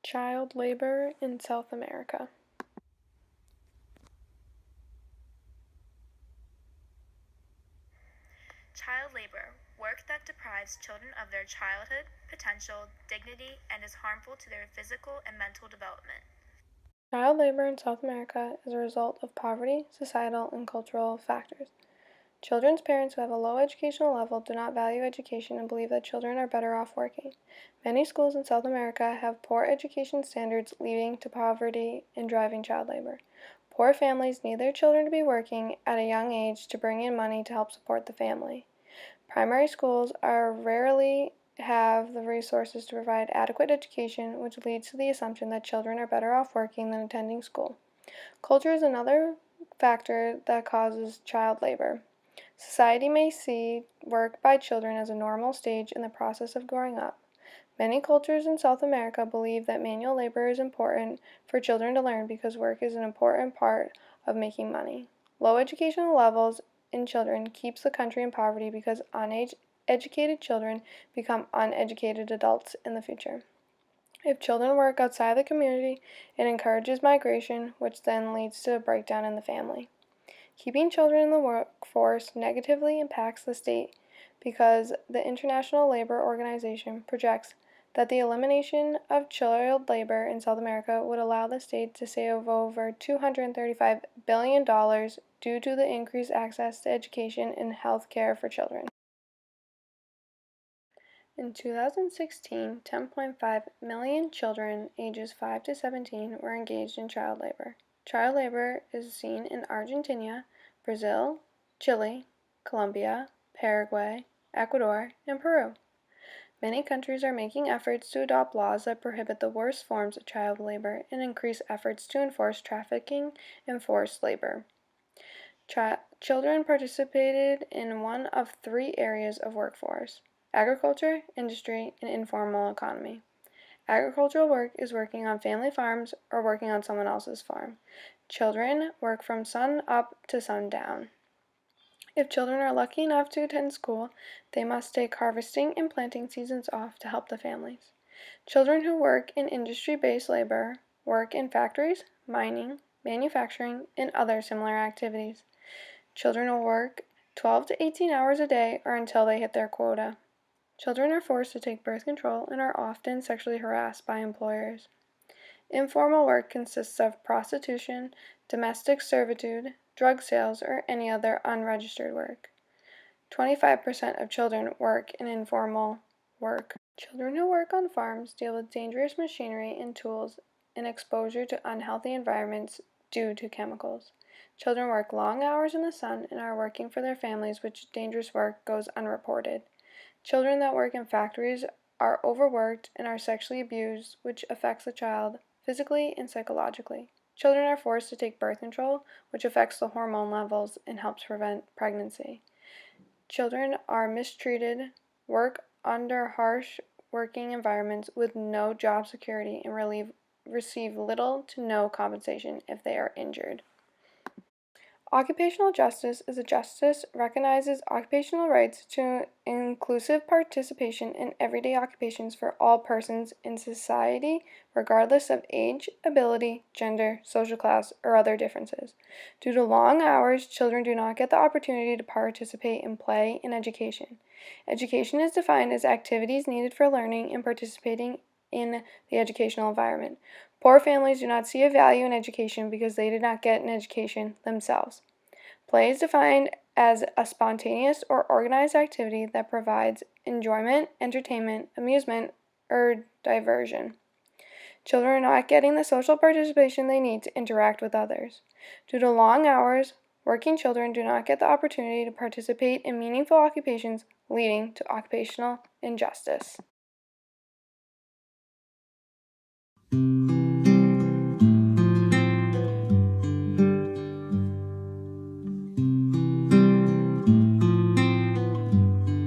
Child labor in South America. Child labor, work that deprives children of their childhood, potential, dignity, and is harmful to their physical and mental development. Child labor in South America is a result of poverty, societal, and cultural factors. Children's parents who have a low educational level do not value education and believe that children are better off working. Many schools in South America have poor education standards, leading to poverty and driving child labor. Poor families need their children to be working at a young age to bring in money to help support the family. Primary schools are rarely have the resources to provide adequate education, which leads to the assumption that children are better off working than attending school. Culture is another factor that causes child labor. Society may see work by children as a normal stage in the process of growing up. Many cultures in South America believe that manual labor is important for children to learn because work is an important part of making money. Low educational levels in children keeps the country in poverty because uneducated children become uneducated adults in the future. If children work outside the community, it encourages migration, which then leads to a breakdown in the family. Keeping children in the workforce negatively impacts the state because the International Labor Organization projects that the elimination of child labor in South America would allow the state to save over $235 billion due to the increased access to education and health care for children. In 2016, 10.5 million children ages 5 to 17 were engaged in child labor. Child labor is seen in Argentina, Brazil, Chile, Colombia, Paraguay, Ecuador, and Peru. Many countries are making efforts to adopt laws that prohibit the worst forms of child labor and increase efforts to enforce trafficking and forced labor. Children participated in one of three areas of workforce: agriculture, industry, and informal economy. Agricultural work is working on family farms or working on someone else's farm. Children work from sun up to sundown. If children are lucky enough to attend school, they must take harvesting and planting seasons off to help the families. Children who work in industry-based labor work in factories, mining, manufacturing, and other similar activities. Children will work 12 to 18 hours a day or until they hit their quota. Children are forced to take birth control and are often sexually harassed by employers. Informal work consists of prostitution, domestic servitude, drug sales, or any other unregistered work. 25% of children work in informal work. Children who work on farms deal with dangerous machinery and tools and exposure to unhealthy environments due to chemicals. Children work long hours in the sun and are working for their families, which dangerous work goes unreported. Children that work in factories are overworked and are sexually abused, which affects the child physically and psychologically. Children are forced to take birth control, which affects the hormone levels and helps prevent pregnancy. Children are mistreated, work under harsh working environments with no job security, and receive little to no compensation if they are injured. Occupational justice is a justice recognizes occupational rights to inclusive participation in everyday occupations for all persons in society, regardless of age, ability, gender, social class, or other differences. Due to long hours, children do not get the opportunity to participate in play and education. Education is defined as activities needed for learning and participating in the educational environment. Poor families do not see a value in education because they did not get an education themselves. Play is defined as a spontaneous or organized activity that provides enjoyment, entertainment, amusement, or diversion. Children are not getting the social participation they need to interact with others. Due to long hours, working children do not get the opportunity to participate in meaningful occupations, leading to occupational injustice.